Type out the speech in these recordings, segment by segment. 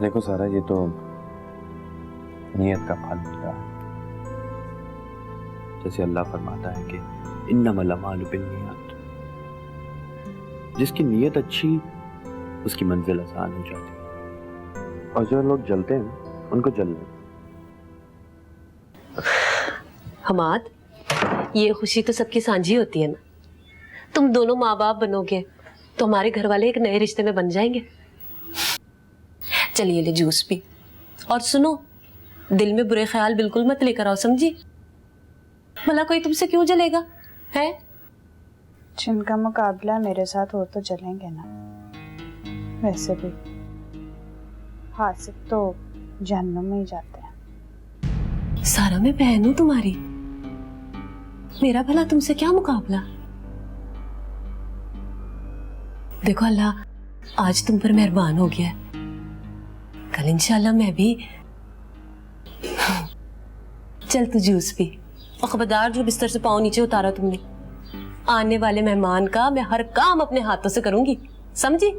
देखो सारा, ये तो नियत का फल होता है। जैसे अल्लाह फरमाता है कि इन्नमल अमालु बिन्नियात, जिसकी नीयत अच्छी उसकी मंजिल आसान हो जाती है, और जो लोग जलते हैं उनको जलने। हमाद, ये खुशी तो सबकी सांझी होती है ना। तुम दोनों माँ बाप बनोगे तो हमारे घर वाले एक नए रिश्ते में बन जाएंगे। चलिए ले जूस पी, और सुनो, दिल में बुरे ख्याल बिल्कुल मत लेकर आओ, समझी? भला कोई तुमसे क्यों जलेगा है? जिनका मुकाबला मेरे साथ हो तो जलेंगे ना। वैसे भी हासिब तो जहन्नुम में ही जाते हैं। सारा, मैं बहन हूं तुम्हारी, मेरा भला तुमसे क्या मुकाबला। देखो, अल्लाह आज तुम पर मेहरबान हो गया है, कल इंशाल्लाह मैं भी। चल तू जूस पी, और खबरदार जो बिस्तर से पाँव नीचे उतारा तुमने, आने वाले मेहमान का मैं हर काम अपने हाथों से करूंगी, समझी?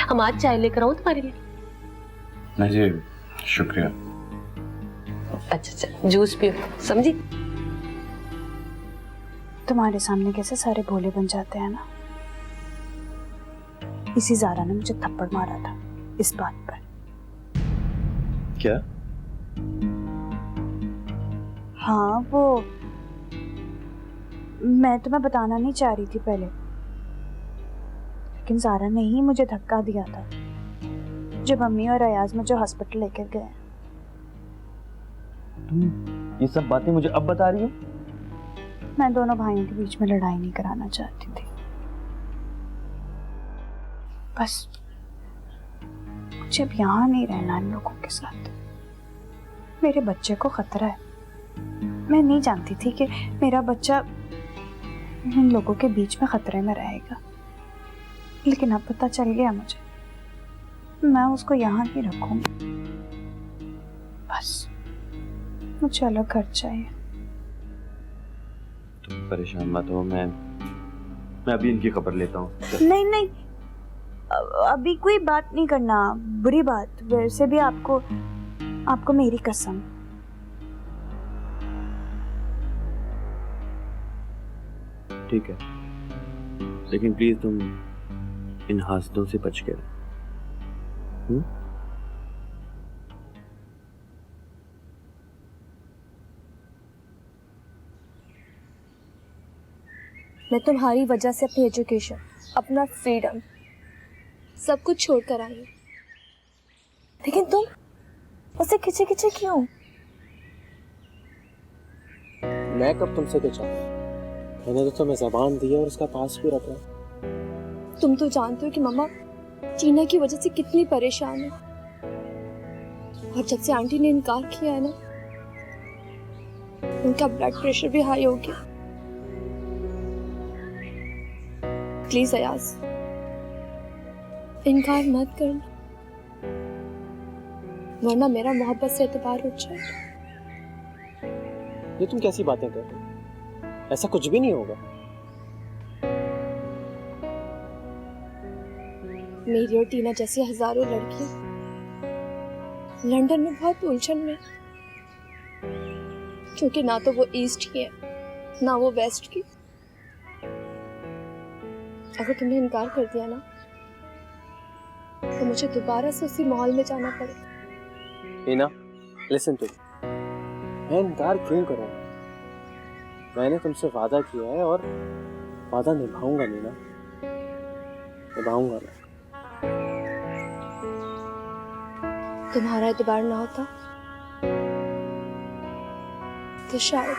हम आज चाय लेकर आऊं तुम्हारे लिए? नहीं जी, शुक्रिया। अच्छा, जूस पियो, समझी? तुम्हारे सामने कैसे सारे भोले बन जाते हैं ना। इसी ज़ारा ने मुझे थप्पड़ मारा था इस बात पर। क्या? हाँ, वो मैं तुम्हें बताना नहीं चाह रही थी पहले, लेकिन ज़ारा ने ही मुझे धक्का दिया था जब अम्मी और अयाज मुझे हॉस्पिटल लेकर गए। तुम ये सब बातें मुझे अब बता रही हो? मैं दोनों भाइयों के बीच में लड़ाई नहीं कराना चाहती थी, बस मुझे अब यहाँ नहीं रहना इन लोगों के साथ। मेरे बच्चे को खतरा है। मैं नहीं जानती थी कि मेरा बच्चा इन लोगों के बीच में खतरे में रहेगा, लेकिन अब पता चल गया मुझे। मैं उसको यहाँ ही रखूंगी, बस मुझे अलग घर चाहिए। तुम परेशान मत हो, मैं अभी इनकी खबर लेता हूँ। नहीं नहीं, अभी कोई बात नहीं करना, बुरी बात। वैसे भी आपको मेरी कसम। ठीक है, लेकिन प्लीज तुम इन हासदों से बच के रहो। मैं तुम्हारी वजह से अपनी एजुकेशन, अपना फ्रीडम, सब कुछ छोड़ कर आई हूँ, लेकिन तुम उसे खिंचे खिंचे क्यों? मैं कब तुमसे खिंचा? मैंने तो तुम्हें ज़बान दी है और उसका पास भी रखा। तुम तो जानते हो कि मम्मा टीना की वजह से कितनी परेशान है, और जब से आंटी ने इनकार किया है ना, उनका ब्लड प्रेशर भी हाई हो गया। प्लीज अयाज, इनकार मत करना, वरना मेरा मोहब्बत से एतबार उठ जाएगा। ये तुम कैसी बातें कर रही हो? ऐसा कुछ भी नहीं होगा। मेरी और टीना जैसी हजारों लड़कियां लंदन में बहुत उलझन में, क्योंकि ना तो वो ईस्ट की है ना वो वेस्ट की। अगर तुमने इनकार कर दिया ना, तो मुझे दोबारा से उसी माहौल में जाना पड़ेगा। टीना, लिसन टू, मैं इनकार क्यों करूँ? मैंने तुमसे वादा किया है और वादा निभाऊंगा। नीना, निभाऊंगा मैं। तुम्हारा एतबार ना होता तो शायद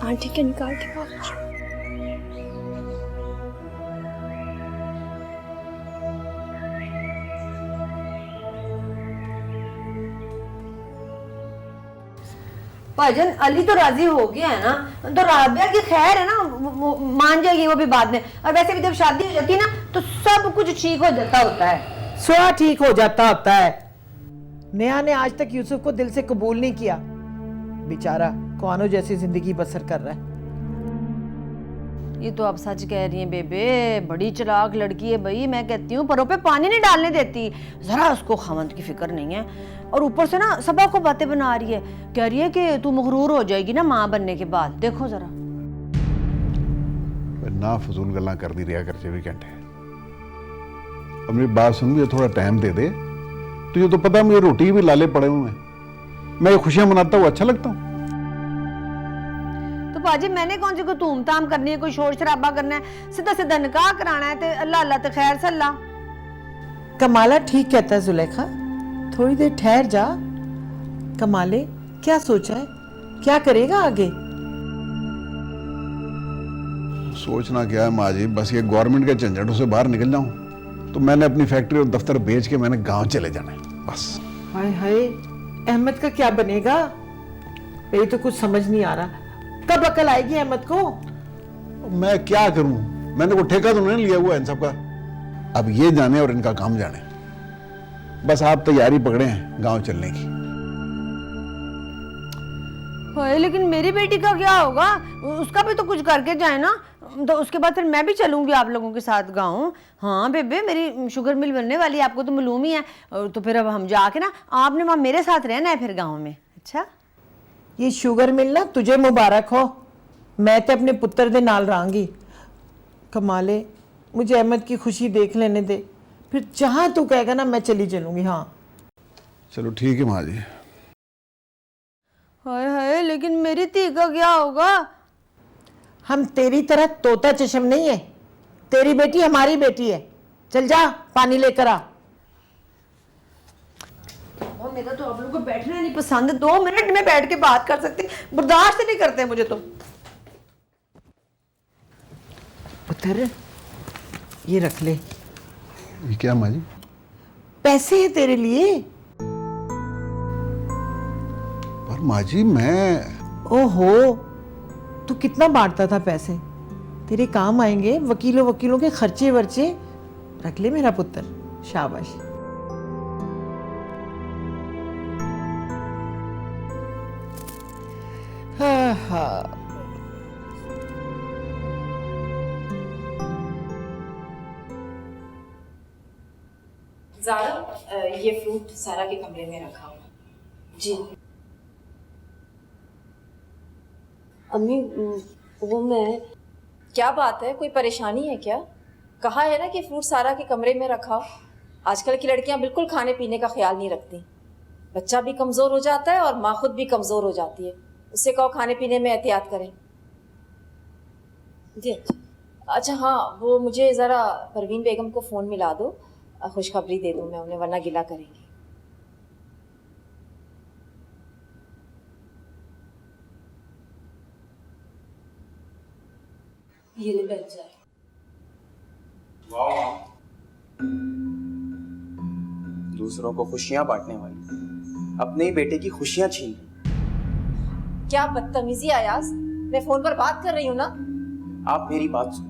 आंटी के इनकार के बावजूद। भाईजान, अली तो राजी हो गया है ना, तो राबिया की खैर है ना, मान जाएगी वो भी बाद में। और वैसे भी जब शादी हो जाती है ना, तो सब कुछ ठीक हो जाता होता है। स्वा ठीक हो जाता होता है। नेहा ने आज तक यूसुफ को दिल से कबूल नहीं किया, बेचारा कुआनो जैसी जिंदगी बसर कर रहा है। ये तो आप सच कह रही हैं बेबे, बड़ी चालाक लड़की है भाई। मैं कहती हूँ परों पे पानी नहीं डालने देती, जरा उसको खमंद की फिक्र नहीं है। और ऊपर से ना सबा को बातें बना रही है, कह रही है कि तू मगरूर हो जाएगी ना माँ बनने के बाद। देखो जरा ना फजूल गल्लां कर दी रहा कर 24 घंटे। अब मेरी बात सुन, मुझे थोड़ा टाइम दे दे। तुझे तो पता मुझे रोटी भी लाले पड़े हुए हैं, मैं ये खुशियां मनाता हूँ अच्छा लगता हूँ। तो पाजी मैंने कौन सी कोई धूम धाम करनी है, कोई शोर शराबा करना है? सीधा सीधा निकाह कराना है, ते अल्लाह अल्लाह ते खैर सल्ला। कमाला ठीक कहता है जुलेखा, थोड़ी देर ठहर जा। कमाले क्या सोचा है, क्या करेगा आगे? सोचना क्या है माँ जी, बस ये गवर्नमेंट के झंझटों से बाहर निकल जाऊं तो मैंने अपनी फैक्ट्री और दफ्तर बेच के मैंने गांव चले जाना है बस। हाय हाय, अहमद का क्या बनेगा? मेरी तो कुछ समझ नहीं आ रहा, कब अकल आएगी अहमद को? मैं क्या करूं, मैंने कोई ठेका तो नहीं लिया हुआ इन सब का। अब ये जाने और इनका काम जाने, बस आप तैयारी पकड़े हैं गांव चलने की। लेकिन मेरी बेटी का क्या होगा? उसका भी तो कुछ करके जाए ना, तो उसके बाद फिर मैं भी चलूंगी आप लोगों के साथ गाँव। हाँ बेबे, मेरी शुगर मिल बनने वाली है, आपको तो मालूम ही है। तो फिर अब हम जाके ना, आपने वहाँ मेरे साथ रहना है फिर गाँव में। अच्छा, ये शुगर मिल ना तुझे मुबारक हो, मैं तो अपने पुत्र दे नाल रहांगी। कमाले, मुझे अहमद की खुशी देख लेने दे, फिर जहाँ तू कहेगा ना मैं चली चलूंगी। हाँ चलो ठीक है माँ जी। हाय हाय, लेकिन मेरी धी का क्या होगा? हम तेरी तरह तोता चश्म नहीं है, तेरी बेटी हमारी बेटी है। चल जा, पानी लेकर आ। और मेरा तो आप लोगों को बैठना नहीं पसंद, 2 मिनट में बैठ के बात कर सकते, बर्दाश्त नहीं करते मुझे तो। पुत्र, ये रख ले, ये क्या माँ जी? पैसे हैं तेरे लिए। पर माँ जी मैं... ओहो, तू कितना बांटता था पैसे, तेरे काम आएंगे। वकीलों के खर्चे वर्चे रख ले मेरा पुत्र, शाबाश। हाँ हाँ, ज़ारा, ये फ्रूट सारा के कमरे में रखा हुआ। जी अम्मी, वो मैं... क्या बात है, कोई परेशानी है क्या? कहा है ना कि फ्रूट सारा के कमरे में रखा हो। आजकल की लड़कियां बिल्कुल खाने पीने का ख्याल नहीं रखती, बच्चा भी कमज़ोर हो जाता है और माँ खुद भी कमज़ोर हो जाती है। उससे कहो खाने पीने में एहतियात करें। जी अच्छा, हाँ वो मुझे ज़रा परवीन बेगम को फ़ोन मिला दो, खुशखबरी दे दूँ मैं उन्हें, वरना गिला करेंगे। ये ले बैठ जाए। दूसरों को खुशियां बांटने वाली अपने ही बेटे की खुशियां छीन रही। क्या बदतमीजी अयाज, मैं फोन पर बात कर रही हूँ ना। आप मेरी बात सुनो,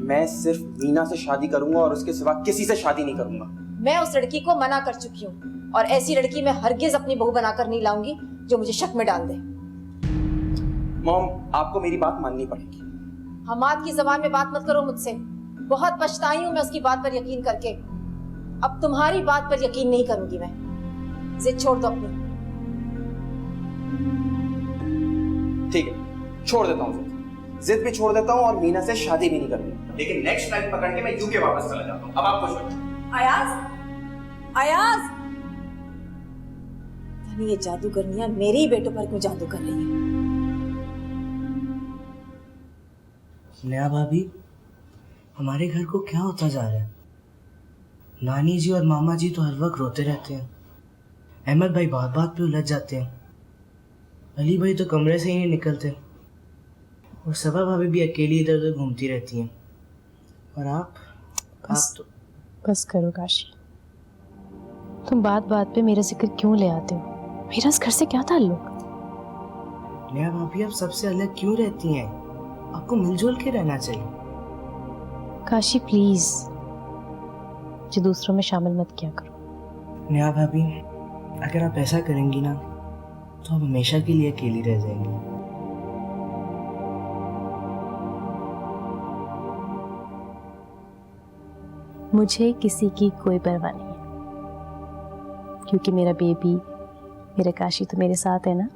मैं सिर्फ मीना से शादी करूंगा और उसके सिवा किसी से शादी नहीं करूंगा। मैं उस लड़की को मना कर चुकी हूँ और ऐसी लड़की मैं हरगिज अपनी बहू बनाकर नहीं लाऊंगी जो मुझे शक में डाल दे। मॉम, आपको मेरी बात माननी पड़ेगी। हमाद की जबान में बात मत करो मुझसे, बहुत पछताई हूँ मैं उसकी बात पर यकीन करके। अब तुम्हारी बात पर यकीन नहीं करूंगी मैं। जिद छोड़ दो अपनी। ठीक है, छोड़ देता हूँ जिद भी छोड़ देता हूँ और मीना से शादी भी नहीं करूंगा, लेकिन नेक्स्ट फ्लाइट पकड़ के मैं यूके वापस चला जाता हूँ। अब आप खुश हो? अयाज, ये जादूगरनियां मेरे ही बेटों पर क्यों जादू कर रही है? नया भाभी, हमारे घर को क्या होता जा रहा है? नानी जी और मामा जी तो हर वक्त रोते रहते हैं, अहमद भाई बात बात पे उलझ जाते हैं, अली भाई तो कमरे से ही नहीं निकलते, और सबा भाभी भी अकेली इधर उधर घूमती रहती हैं। और आप तो बस करो काशी, तुम बात बात पे मेरा जिक्र क्यों ले आते हो? मेरा इस घर से क्या ताल्लुक? नया भाभी, आप सबसे अलग क्यों रहती हैं? आपको मिलजुल के रहना चाहिए। काशी प्लीज, मुझे दूसरों में शामिल मत किया करो। नया भाभी, अगर आप ऐसा करेंगी ना तो आप हमेशा के लिए अकेली रह जाएंगी। मुझे किसी की कोई परवाह नहीं है, क्योंकि मेरा बेबी, मेरा काशी तो मेरे साथ है ना।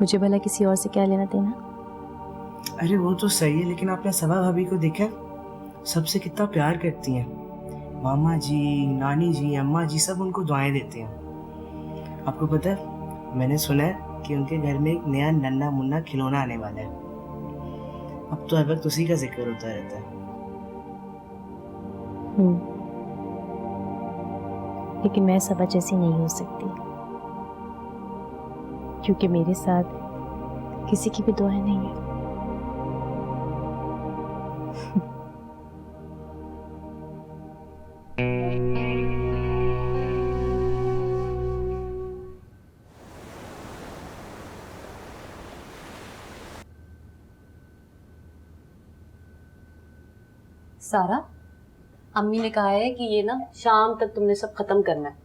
मुझे भला किसी और से क्या लेना देना। अरे वो तो सही है, लेकिन आपने सबा भाभी को देखा, सबसे कितना प्यार करती हैं। मामा जी, नानी जी, अम्मा जी सब उनको दुआएं देते हैं। आपको पता है, मैंने सुना है कि उनके घर में एक नया नन्ना मुन्ना खिलौना आने वाला है। अब तो हर वक्त उसी का जिक्र होता रहता है। लेकिन मैं सबा जैसी नहीं हो सकती, क्योंकि मेरे साथ किसी की भी दुआएं नहीं है। सारा, अम्मी ने कहा है कि ये ना शाम तक तुमने सब खत्म करना है।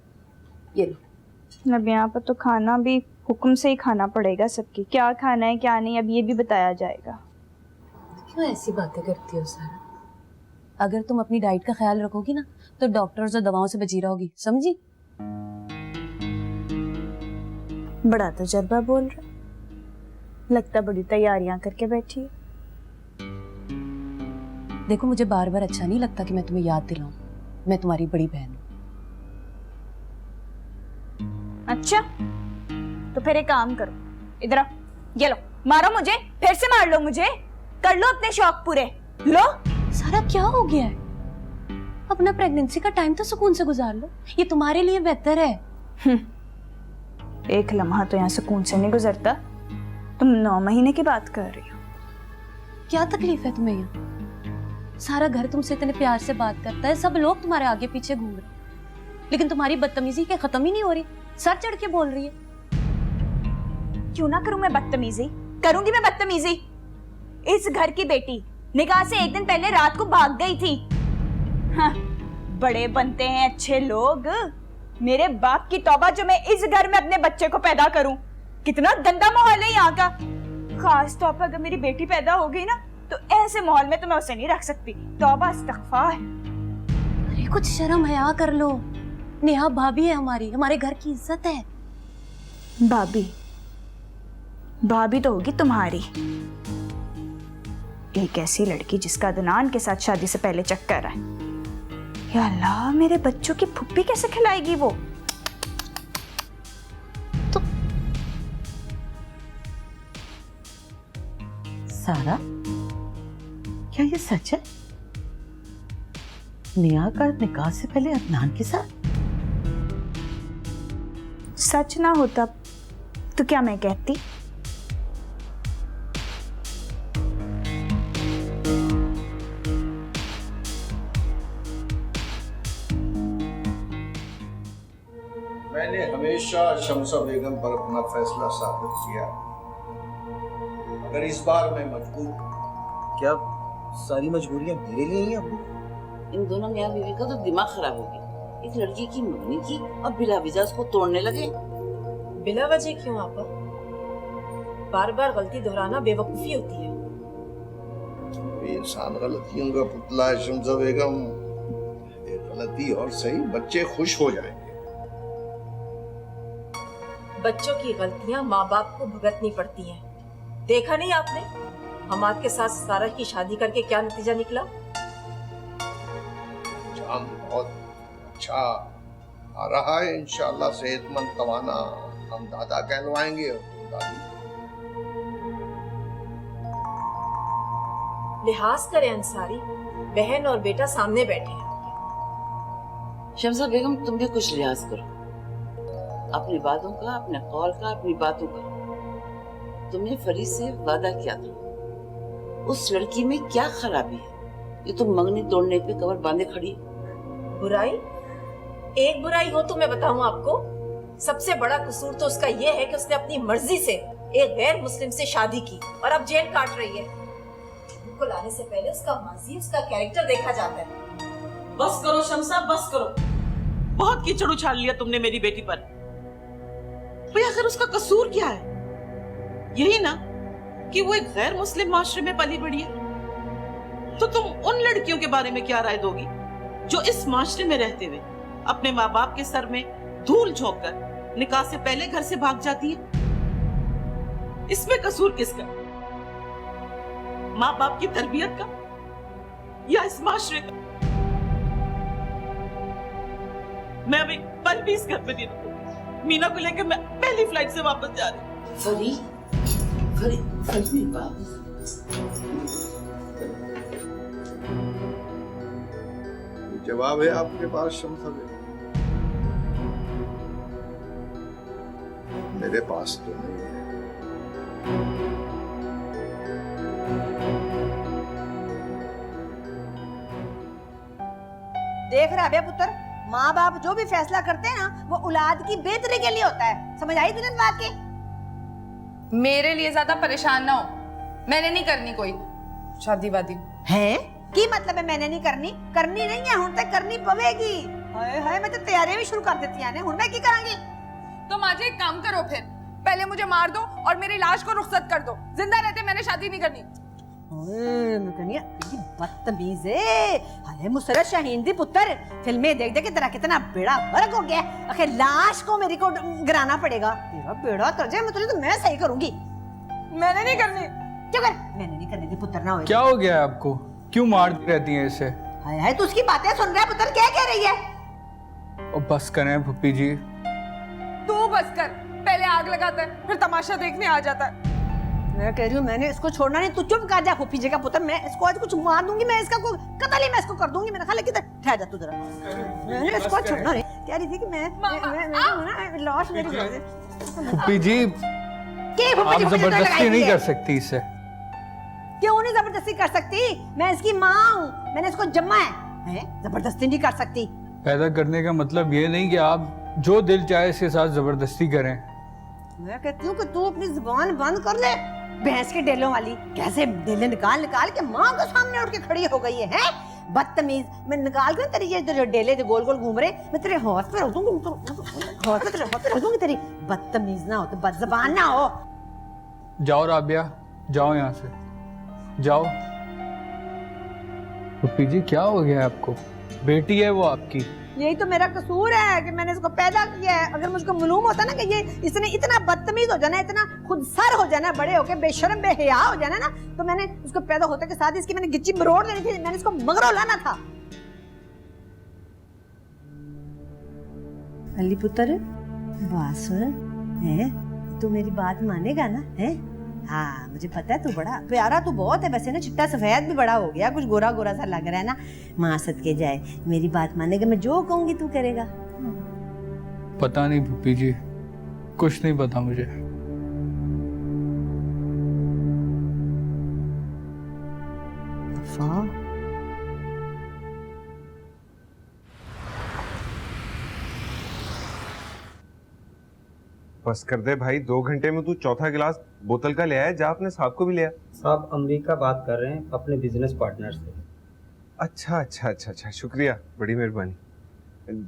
ये लो। अब यहाँ पर तो खाना भी हुक्म से ही खाना पड़ेगा सबकी, क्या खाना है क्या नहीं अब ये भी बताया जाएगा। क्यों ऐसी बातें करती हो सारा? अगर तुम अपनी डाइट का ख्याल रखोगी ना तो डॉक्टर्स और दवाओं से बची रहोगी, समझी? बड़ा तजर्बा बोल रहा, लगता बड़ी तैयारियां करके बैठी है। देखो, मुझे बार बार अच्छा नहीं लगता कि मैं तुम्हें याद दिलाऊं, मैं तुम्हारी बड़ी बहन हूं। अच्छा, तो फिर एक काम करो, इधर आओ, ये लो, मारो मुझे, फिर से मार लो मुझे, कर लो अपने शौक पूरे। लो। सारा, क्या हो गया है? अपना प्रेगनेंसी का टाइम तो सुकून से गुजार लो, ये तुम्हारे लिए बेहतर है। एक लम्हा तो यहाँ सुकून से नहीं गुजरता। तुम 9 महीने की बात कर रही हो। क्या तकलीफ है तुम्हें यहाँ? सारा घर तुमसे इतने प्यार से बात करता है, सब लोग तुम्हारे आगे पीछे घूम रहे, लेकिन तुम्हारी बदतमीजी के खत्म ही नहीं हो रही, सर चढ़ के बोल रही है। क्यों ना करूं मैं बदतमीजी? करूंगी मैं बदतमीजी। इस घर की बेटी निकाह से एक दिन पहले रात को भाग गई थी। हाँ, बड़े बनते हैं अच्छे लोग। मेरे बाप की तौबा जो मैं इस घर में अपने बच्चे को पैदा करूं। कितना गंदा माहौल है यहाँ का। खास तौर पर अगर मेरी बेटी पैदा हो गई ना तो ऐसे माहौल में तो मैं उसे नहीं रख सकती। तौबा इस्तग़फ़ार। अरे कुछ शर्म हया कर लो। नेहा भाभी है हमारी, हमारे घर की इज्जत है। भाभी? भाभी तो होगी तुम्हारी। एक ऐसी लड़की जिसका अदनान के साथ शादी से पहले चक्कर है। या अल्लाह, मेरे बच्चों की फुप्पी कैसे खिलाएगी वो? तो सारा, क्या ये सच है? नेहा का निकाह से पहले अदनान के साथ? सच ना होता तो क्या मैं कहती? मैंने हमेशा शमसा बेगम पर अपना फैसला साबित किया। अगर इस बार मैं मजबूर। क्या सारी मजबूरियां मेरे लिए ही अबू? इन दोनों मियां बीवी का तो दिमाग खराब हो गया। इस लड़की की मंगनी की और बिला वजह उसको तोड़ने लगे। बिला वजह क्यों आपा? बार बार गलती दोहराना बेवकूफी होती है। ये इंसान गलतियों का पुतला है शमसा बेगम। एक गलती और सही, बच्चे खुश हो जाएंगे। बच्चों की गलतियां माँ बाप को भुगतनी पड़ती हैं। देखा नहीं आपने हमाद के साथ सारा की शादी करके क्या नतीजा निकला? जान बहुत अच्छा आ रहा है। इंशाल्लाह सेहतमंद तवाना हम दादा कहलवाएंगे और दादी। लिहाज करें अंसारी, बहन और बेटा सामने बैठे हैं। शमसा बेगम, तुम भी कुछ लिहाज करो अपनी बातों का, अपने कौल का, अपनी बातों का। तुमने फरीद से वादा किया था। उस लड़की में क्या खराबी है ये तुम मंगनी तोड़ने पे कमर बांधे खड़ी है? बुराई? एक बुराई हो तो मैं बताऊं आपको। सबसे बड़ा कसूर तो उसका ये है कि उसने अपनी मर्जी से एक गैर मुस्लिम से शादी की और अब जेल काट रही है। उनको लाने से पहले उसका माजी, उसका कैरेक्टर देखा जाता है। बस करो शमसा, बस करो। बहुत कीचड़ उछाल लिया तुमने मेरी बेटी पर। भाई आखिर उसका कसूर क्या है? यही ना कि वो एक गैर मुस्लिम माशरे में पली बड़ी है। तो तुम उन लड़कियों के बारे में क्या राय दोगी जो इस माशरे में रहते हुए अपने माँ बाप के सर में धूल झोंककर निकाह से पहले घर से भाग जाती है? इसमें कसूर किसका? माँ बाप की तरबियत का या इस माशरे का? मैं अभी पल भी इस घर में नहीं रुकूंगी। मीना को लेकर मैं पहली फ्लाइट से वापस जा रही हूँ। फरी बात जवाब है आपके पास शम्सा बेगम? मेरे पास तो नहीं है। देख रहा है पुत्र, माँ बाप जो भी फैसला करते हैं ना वो औलाद की बेहतरी के लिए होता है। समझ आई तुझे बात की? मेरे लिए ज्यादा परेशान ना हो, मैंने नहीं करनी कोई शादी वादी। है की मतलब है मैंने नहीं करनी? करनी नहीं है, हुण तक करनी पवेगी। हाय हाय, मैं तो तैयारी भी शुरू कर देती है। हुण मैं की करांगी? तो माजी एक काम करो, फिर पहले मुझे मार दो और मेरी लाश को रुखसत कर दो। जिंदा रहते मैंने शादी नहीं करनी। बदतमीज है। अरे मुसरत शाहीन दी पुत्र, फिल्में देख देख के तेरा कितना बेड़ा फर्क हो गया। आखिर लाश को मेरे को गिराना पड़ेगा। तेरा बेड़ा तर जाए मतलब तो मैं सही करूंगी। मैंने नहीं करनी। क्यों कर? मैंने नहीं करनी थी पुत्र ना। क्या हो गया आपको? क्यों मारती रहती हैं इसे? हाय हाय, तू उसकी बातें सुन रहा है पुत्र? क्या कह रही है? और बस करें फूफी जी। तू बस कर, पहले आग लगाता है फिर तमाशा देखने आ जाता है। मैं कह रही हूँ मैंने इसको छोड़ना नहीं। तू चुप कर जा फूफी जी का पुत्र। मैं इसको आज कुछ मार दूंगी। मैं इसका कोई कत्ल ही मैं इसको कर दूंगी। मैंने कहा लेकिन ठहर जा तू जरा। मैंने इसको छोड़ना नहीं। कह रही थी कि मैं लाश मेरी फूफी जी आप जबरदस्ती नहीं कर सकती इसे। क्यों नहीं जबरदस्ती कर सकती? मैं इसकी माँ हूँ, मैंने इसको जम्मा है। जबरदस्ती नहीं कर सकती। पैदा करने का मतलब ये नहीं कि आप जो दिल चाहे इसके साथ जबरदस्ती करें। मैं कहती हूँ कि तू अपनी जुबान बंद कर ले, भैंस के डेलों वाली। कैसे डेले निकाल निकाल के माँ के सामने उठ के खड़ी हो गई है? बदतमीज। मैं निकाल कर तेरी ये जो डेले जो गोल गोल घूम रहे, मैं तेरे हाथ पे रख दूंगी। हाथ पे रख दूंगी तेरी। बदतमीज ना हो तो बदजबान ना हो। जाओ राबिया, जाओ यहाँ से जाओ। फूफी जी क्या हो गया आपको? बेटी है वो आपकी। यही तो मेरा कसूर है कि मैंने इसको पैदा किया है। अगर मुझको मालूम होता ना कि ये इसने इतना बदतमीज हो जाना, इतना खुद सर हो जाना, बड़े होके बेशर्म बेहया हो जाना ना, तो मैंने उसको पैदा होते के साथ इसकी मैंने गिच्ची मरोड़ देनी थी। मैंने इसको मगरों लाना था। अली पुत्र बात सुन है, तू मेरी बात मानेगा ना? है हाँ, मुझे पता है तू बड़ा प्यारा तो बहुत है वैसे ना। चिट्टा सफेद भी बड़ा हो गया, कुछ गोरा गोरा सा लग रहा है ना। माँ सदके जाए, मेरी बात मानेगा? मैं जो कहूंगी तू करेगा? पता नहीं फूफी जी, कुछ नहीं पता मुझे। बस कर दे भाई, 2 घंटे में तू चौथा गिलास बोतल का ले आया। जा अपने साहब को भी ले आ। साहब अमेरिका बात कर रहे हैं अपने बिजनेस पार्टनर से। अच्छा अच्छा अच्छा अच्छा, शुक्रिया, बड़ी मेहरबानी।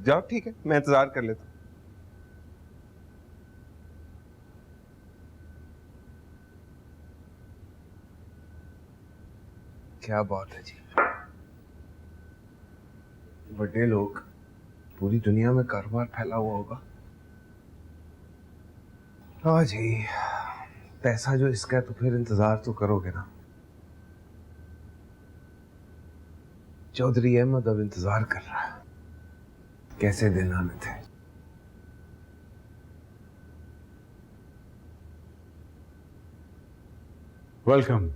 जाओ ठीक है, मैं इंतजार कर लेता हूँ। क्या बात है जी, बड़े लोग, पूरी दुनिया में कारोबार फैला हुआ होगा। हाँ जी, पैसा जो इसका है तो फिर इंतजार तो करोगे ना। चौधरी अहमद अब इंतजार कर रहा है, कैसे दिन आने थे। वेलकम।